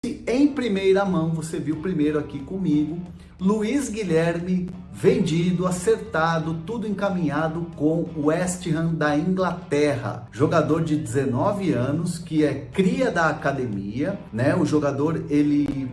Em primeira mão, você viu primeiro aqui comigo, Luiz Guilherme vendido, acertado, tudo encaminhado com o West Ham da Inglaterra. Jogador de 19 anos, que é cria da academia, né? O jogador, ele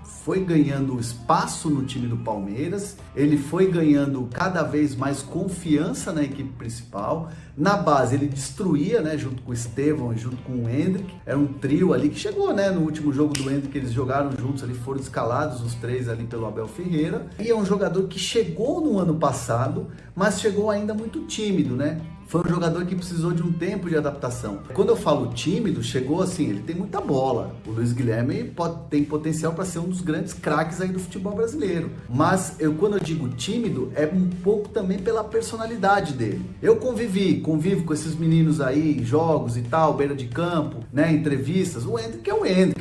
foi ganhando espaço no time do Palmeiras, ele foi ganhando cada vez mais confiança na equipe principal. Na base ele destruía, né, junto com o Estevão e junto com o Endrick, era um trio ali que chegou, né, no último jogo do Endrick, eles jogaram juntos ali, foram escalados os três ali pelo Abel Ferreira, e é um jogador que chegou no ano passado, mas chegou ainda muito tímido, né? Foi um jogador que precisou de um tempo de adaptação. Quando eu falo tímido, chegou assim, ele tem muita bola. O Luiz Guilherme tem potencial para ser um dos grandes craques aí do futebol brasileiro. Mas quando eu digo tímido, é um pouco também pela personalidade dele. Eu convivo com esses meninos aí em jogos e tal, beira de campo, né, entrevistas. O Endrick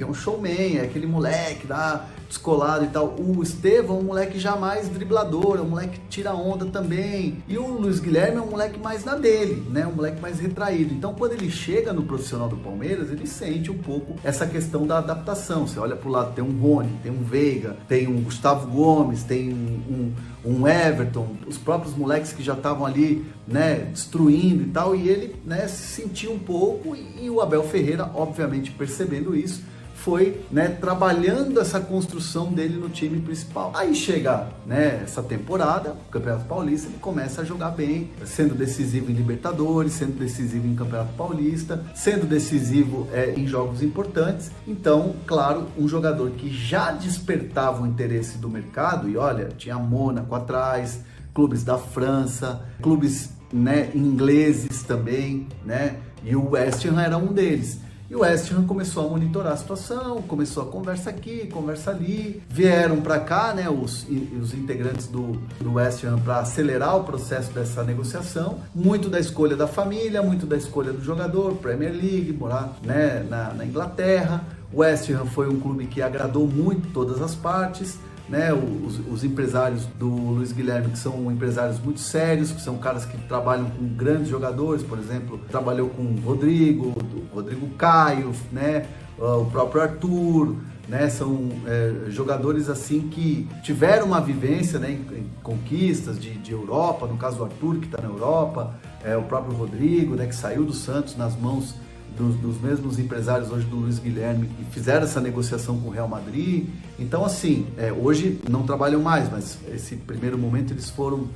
é um showman, é aquele moleque lá, descolado e tal. O Estevão é um moleque já mais driblador, é um moleque que tira onda também. E o Luiz Guilherme é um moleque mais na dele, né? Um moleque mais retraído. Então, quando ele chega no profissional do Palmeiras, ele sente um pouco essa questão da adaptação. Você olha pro lado, tem um Rony, tem um Veiga, tem um Gustavo Gomes, tem um Everton, os próprios moleques que já estavam ali, né, destruindo e tal. E ele, né, se sentiu um pouco, e o Abel Ferreira, obviamente, percebendo isso, foi, né, trabalhando essa construção dele no time principal. Aí chega, né, essa temporada, o Campeonato Paulista, ele começa a jogar bem, sendo decisivo em Libertadores, sendo decisivo em Campeonato Paulista, sendo decisivo em jogos importantes. Então, claro, um jogador que já despertava o interesse do mercado, e olha, tinha Mônaco atrás, clubes da França, clubes, né, ingleses também, né, e o West Ham era um deles. E o West Ham começou a monitorar a situação, começou a conversa aqui, conversa ali. Vieram para cá, né, os integrantes do West Ham para acelerar o processo dessa negociação. Muito da escolha da família, muito da escolha do jogador, Premier League, morar, né, na Inglaterra. O West Ham foi um clube que agradou muito todas as partes. Né, os empresários do Luiz Guilherme, que são empresários muito sérios, que são caras que trabalham com grandes jogadores, por exemplo, trabalhou com o Rodrigo Caio, né, o próprio Arthur, né, são jogadores assim que tiveram uma vivência, né, em conquistas de Europa, no caso do Arthur, que está na Europa, o próprio Rodrigo, né, que saiu do Santos nas mãos dos mesmos empresários hoje do Luiz Guilherme, que fizeram essa negociação com o Real Madrid. Então, assim, hoje não trabalham mais, mas esse primeiro momento eles foram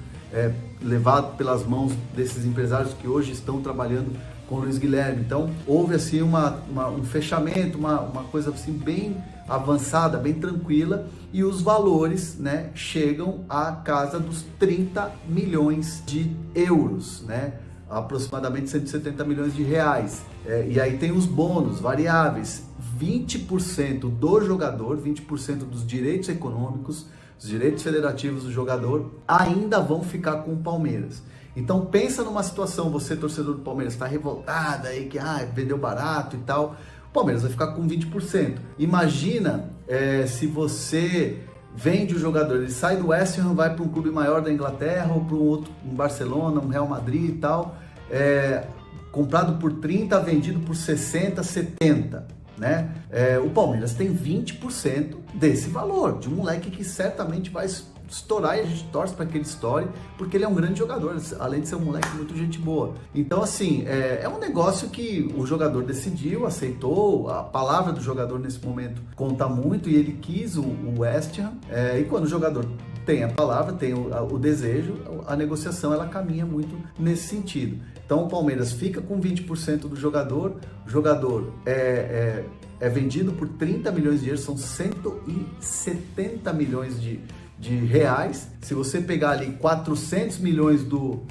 levados pelas mãos desses empresários que hoje estão trabalhando com o Luiz Guilherme. Então, houve assim um fechamento, uma coisa assim bem avançada, bem tranquila, e os valores, né, chegam à casa dos 30 milhões de euros, né? Aproximadamente 170 milhões de reais. E aí tem os bônus variáveis, 20% do jogador, 20% dos direitos econômicos, os direitos federativos do jogador ainda vão ficar com o Palmeiras. Então pensa numa situação, você torcedor do Palmeiras está revoltado aí que vendeu barato e tal, o Palmeiras vai ficar com 20%. Imagina se você vende o jogador, ele sai do West Ham, vai para um clube maior da Inglaterra ou para um Barcelona, um Real Madrid e tal, comprado por 30, vendido por 60, 70, né? O Palmeiras tem 20% desse valor, de um moleque que certamente vai estourar, e a gente torce para que ele estoure, porque ele é um grande jogador, além de ser um moleque muito gente boa. Então, assim, é um negócio que o jogador decidiu, aceitou, a palavra do jogador nesse momento conta muito, e ele quis o West Ham, e quando o jogador tem a palavra, tem o desejo, a negociação ela caminha muito nesse sentido. Então o Palmeiras fica com 20% do jogador, o jogador é vendido por 30 milhões de euros, são 170 milhões de reais. Se você pegar ali 400 milhões do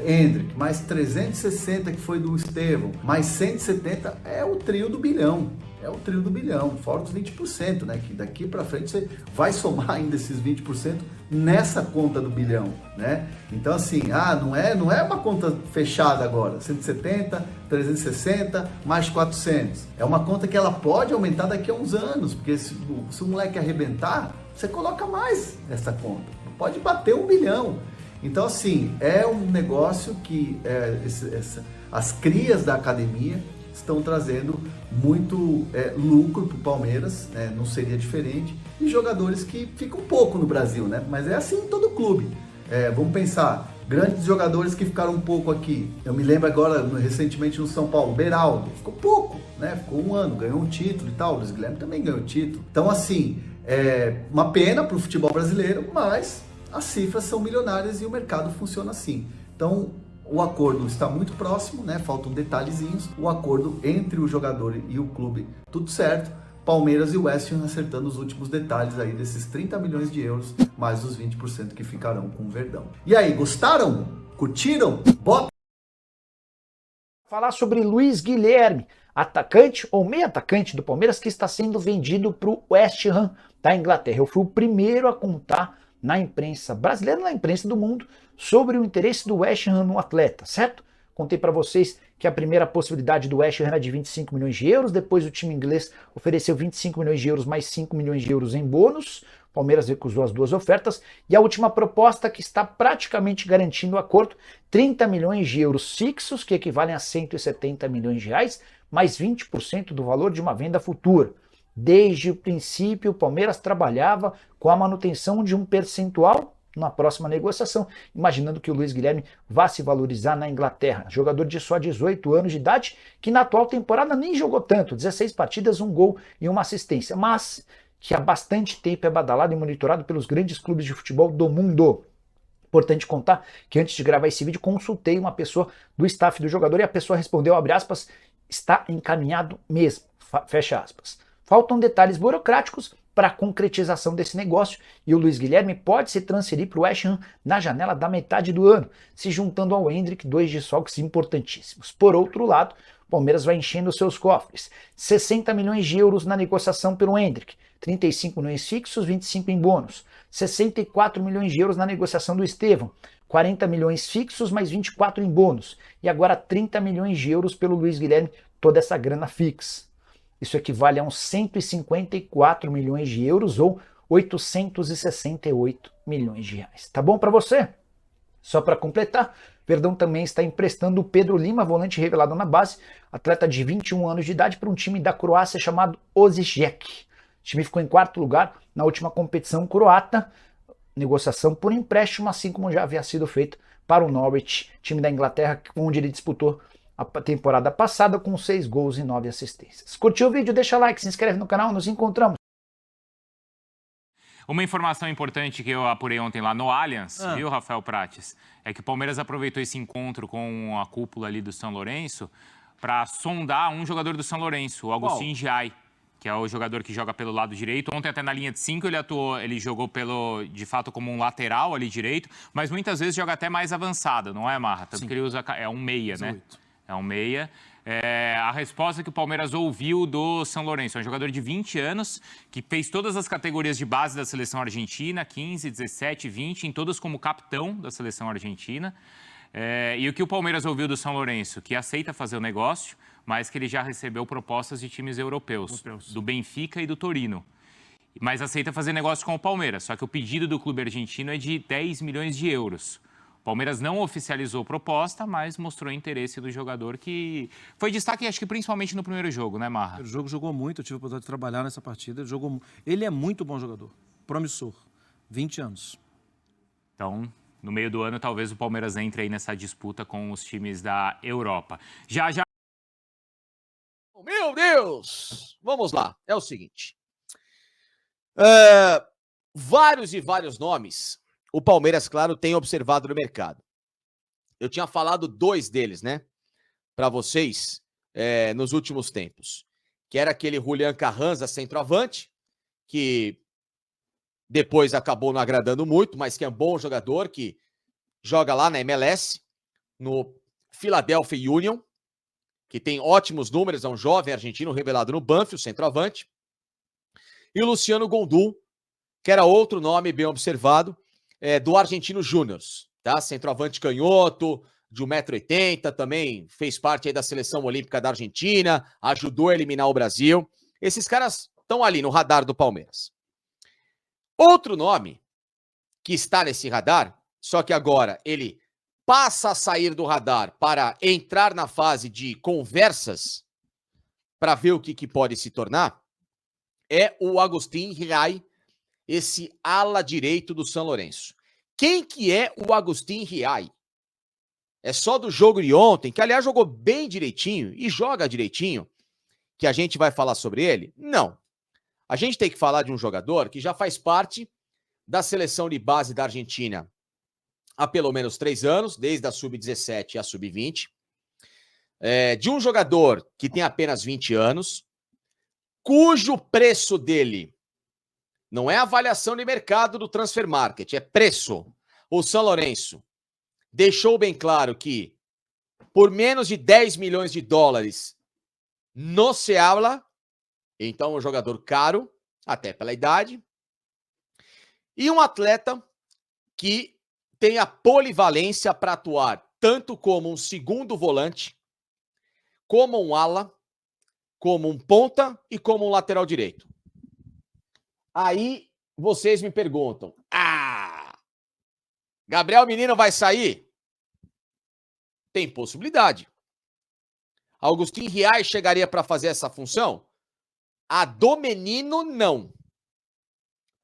Endrick, mais 360 que foi do Estevão, mais 170, é o trio do bilhão. É o trio do bilhão, fora os 20%, né? Que daqui para frente você vai somar ainda esses 20% nessa conta do bilhão, né? Então assim, não é uma conta fechada agora, 170, 360, mais 400. É uma conta que ela pode aumentar daqui a uns anos, porque se o moleque arrebentar, você coloca mais essa conta, pode bater 1 bilhão. Então assim, é um negócio que as crias da academia estão trazendo muito lucro para o Palmeiras, né? Não seria diferente, e jogadores que ficam pouco no Brasil, né? Mas é assim em todo clube. Vamos pensar, grandes jogadores que ficaram um pouco aqui. Eu me lembro agora, recentemente no São Paulo, Beraldo, ficou pouco, né? Ficou um ano, ganhou um título e tal, o Luiz Guilherme também ganhou título. Então assim, uma pena para o futebol brasileiro, mas as cifras são milionárias e o mercado funciona assim. Então o acordo está muito próximo, né? Faltam detalhezinhos. O acordo entre o jogador e o clube, tudo certo. Palmeiras e West Ham acertando os últimos detalhes aí desses 30 milhões de euros, mais os 20% que ficarão com o Verdão. E aí, gostaram? Curtiram? Bota! Falar sobre Luiz Guilherme, atacante ou meio atacante do Palmeiras que está sendo vendido para o West Ham da Inglaterra. Eu fui o primeiro a contar na imprensa brasileira, na imprensa do mundo, sobre o interesse do West Ham no atleta, certo? Contei para vocês que a primeira possibilidade do West Ham era de 25 milhões de euros, depois o time inglês ofereceu 25 milhões de euros mais 5 milhões de euros em bônus, o Palmeiras recusou as duas ofertas, e a última proposta que está praticamente garantindo o acordo, 30 milhões de euros fixos, que equivalem a 170 milhões de reais, mais 20% do valor de uma venda futura. Desde o princípio, o Palmeiras trabalhava com a manutenção de um percentual na próxima negociação, imaginando que o Luiz Guilherme vá se valorizar na Inglaterra. Jogador de só 18 anos de idade, que na atual temporada nem jogou tanto, 16 partidas, um gol e uma assistência, mas que há bastante tempo é badalado e monitorado pelos grandes clubes de futebol do mundo. Importante contar que antes de gravar esse vídeo consultei uma pessoa do staff do jogador e a pessoa respondeu, abre aspas, está encaminhado mesmo, fecha aspas. Faltam detalhes burocráticos para a concretização desse negócio e o Luiz Guilherme pode se transferir para o West Ham na janela da metade do ano, se juntando ao Endrick, dois desfalques importantíssimos. Por outro lado, o Palmeiras vai enchendo seus cofres. 60 milhões de euros na negociação pelo Endrick, 35 milhões fixos, 25 em bônus. 64 milhões de euros na negociação do Estevão, 40 milhões fixos mais 24 em bônus. E agora 30 milhões de euros pelo Luiz Guilherme, toda essa grana fixa. Isso equivale a uns 154 milhões de euros ou 868 milhões de reais. Tá bom para você? Só para completar, Verdão também está emprestando o Pedro Lima, volante revelado na base, atleta de 21 anos de idade, para um time da Croácia chamado Osijek. O time ficou em quarto lugar na última competição croata, negociação por empréstimo, assim como já havia sido feito para o Norwich, time da Inglaterra, onde ele disputou a temporada passada com 6 gols e 9 assistências. Curtiu o vídeo? Deixa like, se inscreve no canal, nos encontramos. Uma informação importante que eu apurei ontem lá no Allianz, viu, Rafael Prates? É que o Palmeiras aproveitou esse encontro com a cúpula ali do São Lourenço para sondar um jogador do São Lourenço, o Agustin Giai, que é o jogador que joga pelo lado direito. Ontem até na linha de 5 ele atuou, ele jogou de fato como um lateral ali direito, mas muitas vezes joga até mais avançado, não é, Marra? Tanto que ele usa, é um meia, 18. Né? É um meia. A resposta que o Palmeiras ouviu do São Lourenço, é um jogador de 20 anos, que fez todas as categorias de base da seleção argentina, 15, 17, 20, em todas como capitão da seleção argentina. E o que o Palmeiras ouviu do São Lourenço? Que aceita fazer o negócio, mas que ele já recebeu propostas de times europeus, do Benfica e do Torino. Mas aceita fazer negócio com o Palmeiras, só que o pedido do clube argentino é de 10 milhões de euros. O Palmeiras não oficializou proposta, mas mostrou interesse do jogador, que foi destaque, acho que principalmente no primeiro jogo, né, Marra? O jogo jogou muito, eu tive a oportunidade de trabalhar nessa partida. Ele é muito bom jogador, promissor, 20 anos. Então, no meio do ano, talvez o Palmeiras entre aí nessa disputa com os times da Europa. Já. Meu Deus! Vamos lá, é o seguinte. Vários e vários nomes o Palmeiras, claro, tem observado no mercado. Eu tinha falado 2 deles, né? Para vocês, nos últimos tempos. Que era aquele Julián Carranza, centroavante, que depois acabou não agradando muito, mas que é um bom jogador, que joga lá na MLS, no Philadelphia Union, que tem ótimos números, é um jovem argentino revelado no Banfield, centroavante. E o Luciano Gondú, que era outro nome bem observado, do Argentino Júnior, tá? Centroavante canhoto, de 1,80 m, também fez parte aí da seleção olímpica da Argentina, ajudou a eliminar o Brasil. Esses caras estão ali no radar do Palmeiras. Outro nome que está nesse radar, só que agora ele passa a sair do radar para entrar na fase de conversas, para ver o que pode se tornar, é o Agustín Riay, esse ala direito do São Lourenço. Quem que é o Agustín Riay? É só do jogo de ontem, que aliás jogou bem direitinho e joga direitinho, que a gente vai falar sobre ele? Não. A gente tem que falar de um jogador que já faz parte da seleção de base da Argentina há pelo menos 3 anos, desde a Sub-17 à Sub-20. De um jogador que tem apenas 20 anos, cujo preço dele não é avaliação de mercado do Transfer Market, é preço. O São Lourenço deixou bem claro que por menos de 10 milhões de dólares não se habla, então um jogador caro, até pela idade, e um atleta que tem a polivalência para atuar tanto como um segundo volante, como um ala, como um ponta e como um lateral direito. Aí vocês me perguntam, Gabriel Menino vai sair? Tem possibilidade. Agustín Riay chegaria para fazer essa função? A do Menino, não.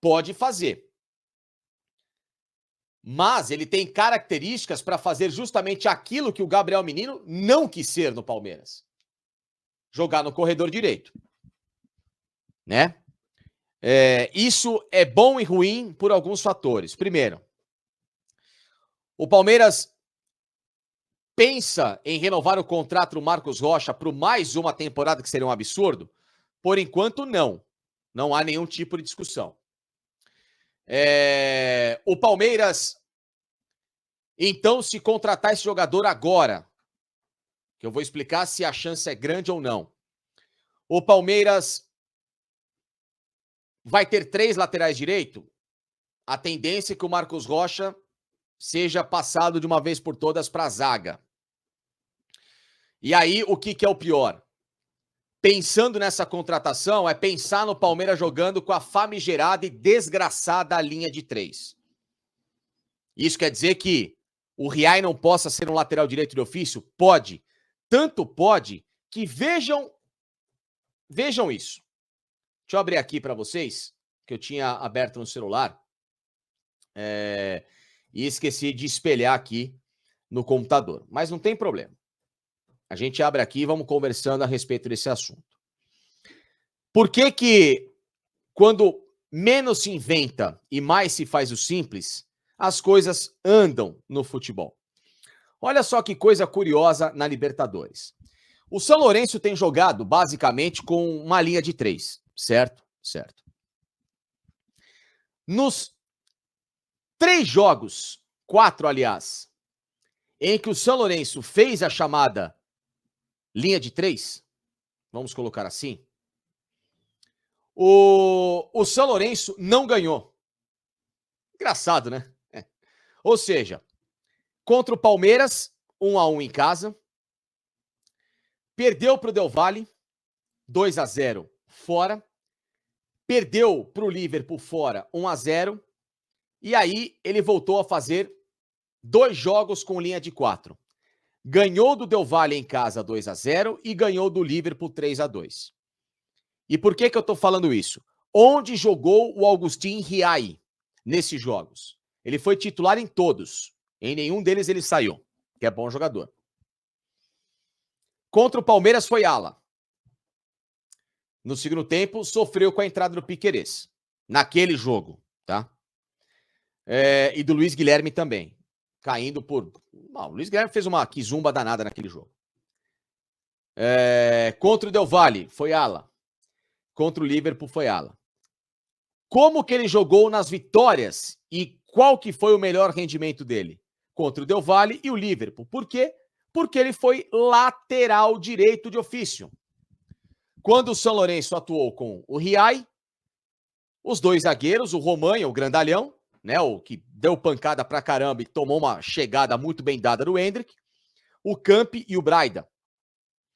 Pode fazer. Mas ele tem características para fazer justamente aquilo que o Gabriel Menino não quis ser no Palmeiras. Jogar no corredor direito. Né? Isso é bom e ruim por alguns fatores. Primeiro, o Palmeiras pensa em renovar o contrato do Marcos Rocha por mais uma temporada, que seria um absurdo? Por enquanto, não. Não há nenhum tipo de discussão. O Palmeiras, então, se contratar esse jogador agora, que eu vou explicar se a chance é grande ou não. O Palmeiras vai ter 3 laterais direito? A tendência é que o Marcos Rocha seja passado de uma vez por todas para a zaga. E aí, o que é o pior? Pensando nessa contratação, é pensar no Palmeiras jogando com a famigerada e desgraçada linha de 3. Isso quer dizer que o Riay não possa ser um lateral direito de ofício? Pode. Tanto pode que vejam isso. Deixa eu abrir aqui para vocês, que eu tinha aberto no celular. E esqueci de espelhar aqui no computador. Mas não tem problema. A gente abre aqui e vamos conversando a respeito desse assunto. Por que quando menos se inventa e mais se faz o simples, as coisas andam no futebol? Olha só que coisa curiosa na Libertadores. O São Lourenço tem jogado basicamente com uma linha de 3, certo? Certo. Nos 3 jogos, 4 aliás, em que o São Lourenço fez a chamada linha de 3, vamos colocar assim, o São Lourenço não ganhou. Engraçado, né? Ou seja, contra o Palmeiras, 1-1 em casa, perdeu para o Del Valle, 2-0 fora, perdeu para o Liverpool fora, 1-0, e aí ele voltou a fazer 2 jogos com linha de 4. Ganhou do Del Valle em casa 2-0 e ganhou do Liverpool 3-2. E por que eu estou falando isso? Onde jogou o Agustín Riay nesses jogos? Ele foi titular em todos. Em nenhum deles ele saiu, que é bom jogador. Contra o Palmeiras foi ala. No segundo tempo, sofreu com a entrada do Piquerez. Naquele jogo, tá? E do Luiz Guilherme também. Caindo por... Não, o Luiz Guilherme fez uma quizumba danada naquele jogo. Contra o Del Valle, foi ala. Contra o Liverpool, foi ala. Como que ele jogou nas vitórias e qual que foi o melhor rendimento dele? Contra o Del Valle e o Liverpool. Por quê? Porque ele foi lateral direito de ofício. Quando o São Lourenço atuou com o Riay, os 2 zagueiros, o Romagnoli, o grandalhão, né, o que deu pancada pra caramba e tomou uma chegada muito bem dada do Hendrick, o Campi e o Braida.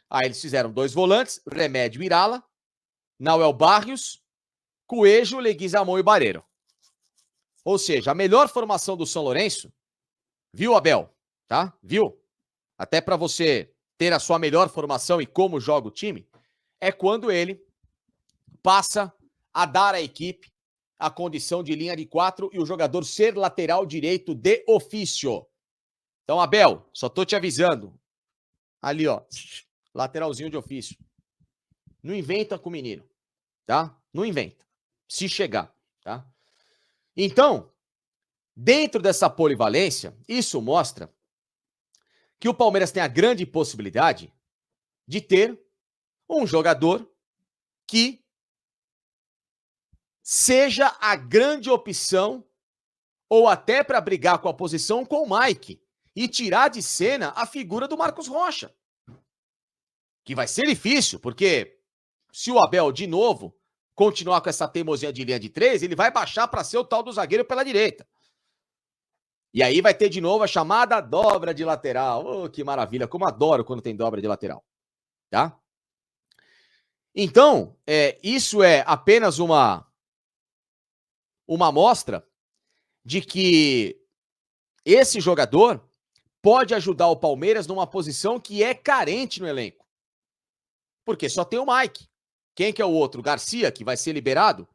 Aí eles fizeram 2 volantes, Remédio e Irala, Nauel Barrios, Coelho, Leguizamon e Barreiro. Ou seja, a melhor formação do São Lourenço, viu, Abel? Tá? Viu? Até para você ter a sua melhor formação e como joga o time, é quando ele passa a dar à equipe a condição de linha de 4 e o jogador ser lateral direito de ofício. Então, Abel, só tô te avisando. Ali, ó, lateralzinho de ofício. Não inventa com o menino, tá? Não inventa. Se chegar, tá? Então, dentro dessa polivalência, isso mostra que o Palmeiras tem a grande possibilidade de ter um jogador que seja a grande opção ou até para brigar com a posição com o Mike e tirar de cena a figura do Marcos Rocha. Que vai ser difícil, porque se o Abel, de novo, continuar com essa teimosia de linha de 3, ele vai baixar para ser o tal do zagueiro pela direita. E aí vai ter de novo a chamada dobra de lateral. Oh, que maravilha, como adoro quando tem dobra de lateral. Tá? Então, isso é apenas uma amostra de que esse jogador pode ajudar o Palmeiras numa posição que é carente no elenco. Porque só tem o Mike. Quem que é o outro? Garcia, que vai ser liberado.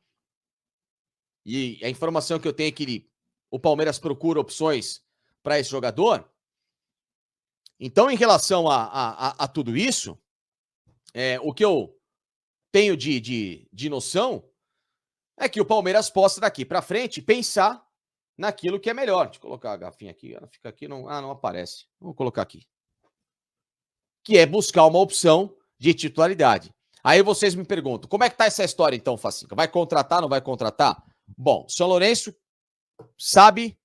E a informação que eu tenho é que o Palmeiras procura opções para esse jogador. Então, em relação a tudo isso, o que eu tenho de noção é que o Palmeiras possa, daqui para frente, pensar naquilo que é melhor. Deixa eu colocar a garrafinha aqui. Ela fica aqui, não aparece. Vou colocar aqui. Que é buscar uma opção de titularidade. Aí vocês me perguntam, como é que tá essa história então, Facinca? Vai contratar, não vai contratar? Bom, São Lourenço sabe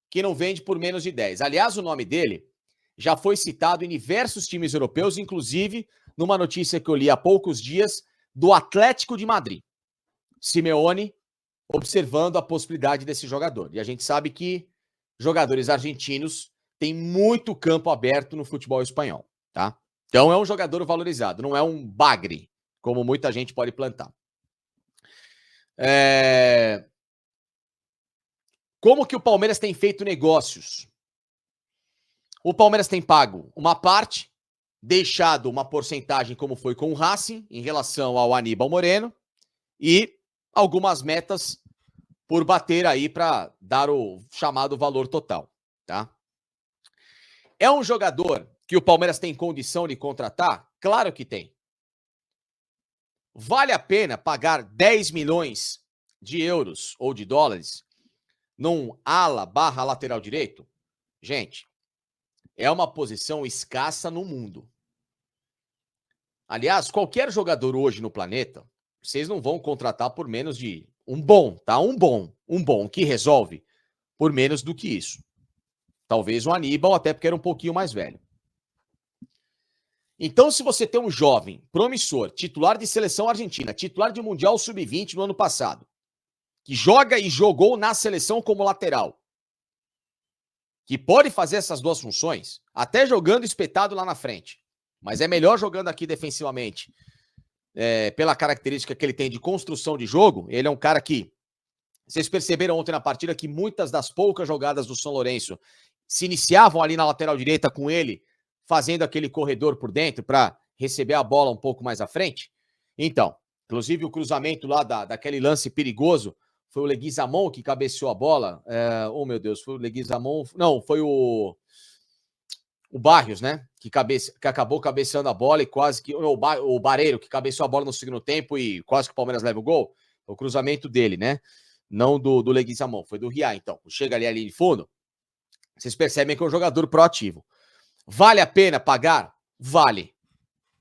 que não vende por menos de 10. Aliás, o nome dele já foi citado em diversos times europeus, inclusive numa notícia que eu li há poucos dias do Atlético de Madrid. Simeone observando a possibilidade desse jogador. E a gente sabe que jogadores argentinos têm muito campo aberto no futebol espanhol, tá? Então é um jogador valorizado, não é um bagre, como muita gente pode plantar. Como que o Palmeiras tem feito negócios? O Palmeiras tem pago uma parte, deixado uma porcentagem como foi com o Racing, em relação ao Aníbal Moreno, e algumas metas por bater aí para dar o chamado valor total, tá? É um jogador que o Palmeiras tem condição de contratar? Claro que tem. Vale a pena pagar 10 milhões de euros ou de dólares num ala / lateral direito? Gente, é uma posição escassa no mundo. Aliás, qualquer jogador hoje no planeta, vocês não vão contratar por menos de um bom, tá? Um bom que resolve por menos do que isso. Talvez o Aníbal, até porque era um pouquinho mais velho. Então, se você tem um jovem promissor, titular de seleção argentina, titular de Mundial Sub-20 no ano passado, que joga e jogou na seleção como lateral, que pode fazer essas duas funções, até jogando espetado lá na frente, mas é melhor jogando aqui defensivamente, pela característica que ele tem de construção de jogo. Ele é um cara que, vocês perceberam ontem na partida que muitas das poucas jogadas do São Lourenço se iniciavam ali na lateral direita com ele, fazendo aquele corredor por dentro para receber a bola um pouco mais à frente. Então, inclusive o cruzamento lá daquele lance perigoso, foi o Leguizamon que cabeceou a bola. Oh, meu Deus, foi o Leguizamon. Não, foi o Barrios, né? Que acabou cabeceando a bola e quase que... O Bareiro, que cabeceou a bola no segundo tempo e quase que o Palmeiras leva o gol. O cruzamento dele, né? Não do Leguizamon, foi do Riá. Então, chega ali de fundo, vocês percebem que é um jogador proativo. Vale a pena pagar? Vale.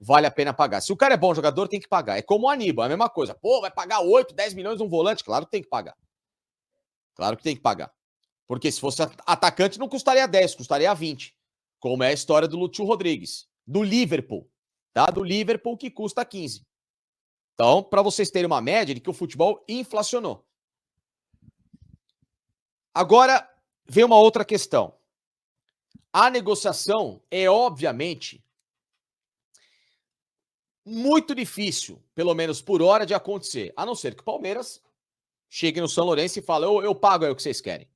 Vale a pena pagar. Se o cara é bom jogador, tem que pagar. É como o Aníbal, é a mesma coisa. Pô, vai pagar 8, 10 milhões num volante? Claro que tem que pagar. Claro que tem que pagar. Porque se fosse atacante, não custaria 10, custaria 20. Como é a história do Lúcio Rodrigues. Do Liverpool. Tá? Do Liverpool, que custa 15. Então, para vocês terem uma média de que o futebol inflacionou. Agora, vem uma outra questão. A negociação é, obviamente, muito difícil, pelo menos por hora, de acontecer. A não ser que o Palmeiras chegue no São Lourenço e fale, eu pago aí o que vocês querem.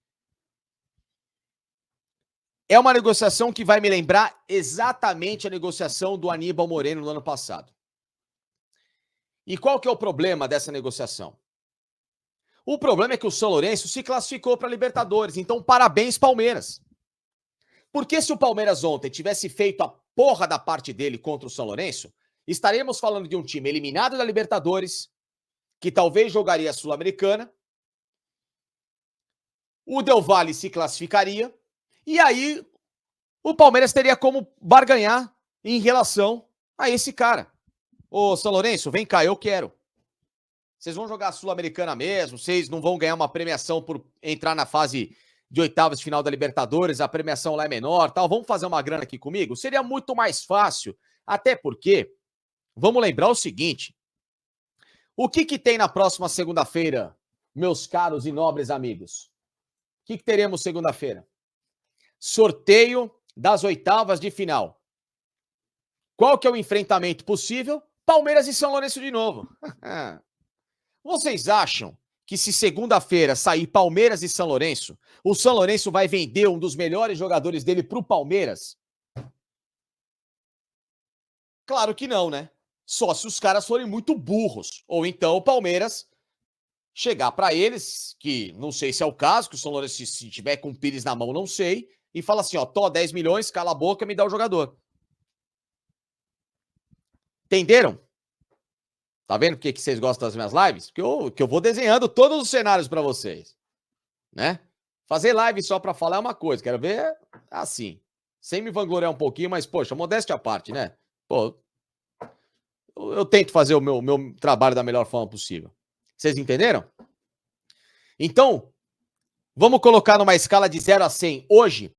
É uma negociação que vai me lembrar exatamente a negociação do Aníbal Moreno no ano passado. E qual que é o problema dessa negociação? O problema é que o São Lourenço se classificou para a Libertadores, então parabéns, Palmeiras. Porque se o Palmeiras ontem tivesse feito a porra da parte dele contra o São Lourenço, estaremos falando de um time eliminado da Libertadores, que talvez jogaria a Sul-Americana, o Del Valle se classificaria, e aí o Palmeiras teria como barganhar em relação a esse cara. Ô, São Lourenço, vem cá, eu quero. Vocês vão jogar a Sul-Americana mesmo, vocês não vão ganhar uma premiação por entrar na fase de oitavas de final da Libertadores, a premiação lá é menor, tal. Vamos fazer uma grana aqui comigo? Seria muito mais fácil, até porque, vamos lembrar o seguinte, o que tem na próxima segunda-feira, meus caros e nobres amigos? O que teremos segunda-feira? Sorteio das oitavas de final. Qual que é o enfrentamento possível? Palmeiras e São Lourenço de novo. Vocês acham que se segunda-feira sair Palmeiras e São Lourenço, o São Lourenço vai vender um dos melhores jogadores dele pro Palmeiras? Claro que não, né? Só se os caras forem muito burros. Ou então o Palmeiras chegar para eles, que não sei se é o caso, que o São Lourenço, se tiver com o Pires na mão, não sei, e fala assim, ó, tô 10 milhões, cala a boca, me dá o jogador. Entenderam? Tá vendo por que vocês gostam das minhas lives? Porque eu vou desenhando todos os cenários para vocês, né? Fazer live só para falar é uma coisa, quero ver assim, sem me vangloriar um pouquinho, mas, poxa, modéstia à parte, né? Pô, eu tento fazer o meu trabalho da melhor forma possível. Vocês entenderam? Então, vamos colocar numa escala de 0 a 100 hoje,